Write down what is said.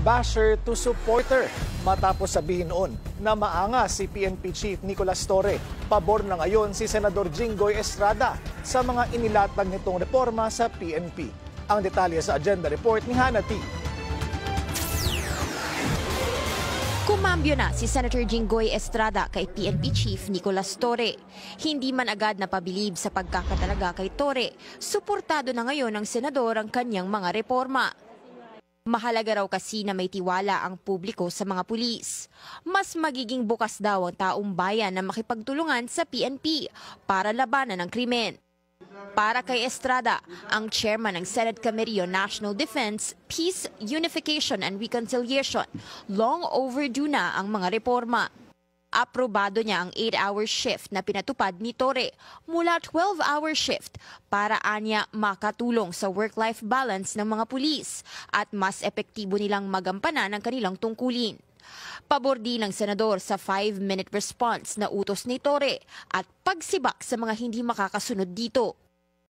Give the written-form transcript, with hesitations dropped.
basher to supporter matapos sabihin noon na maanga si PNP Chief Nicolas Torre. Pabor na ngayon si Senador Jinggoy Estrada sa mga inilatag nitong reforma sa PNP. Ang detalye sa agenda report ni Hannah T. Kumambyo na si Senator Jinggoy Estrada kay PNP Chief Nicolas Torre. Hindi man agad napabilib sa pagkakatalaga kay Torre, suportado na ngayon ng senador ang kanyang mga reforma. Mahalaga raw kasi na may tiwala ang publiko sa mga pulis. Mas magiging bukas daw ang taong bayan na makipagtulungan sa PNP para labanan ang krimen. Para kay Estrada, ang chairman ng Senate Committee on National Defense, Peace, Unification and Reconciliation, long overdue na ang mga reforma. Aprobado niya ang 8-hour shift na pinatupad ni Torre mula 12-hour shift para anya makatulong sa work-life balance ng mga pulis at mas epektibo nilang magampanan ang kanilang tungkulin. Pabor din ng senador sa 5-minute response na utos ni Torre at pagsibak sa mga hindi makakasunod dito.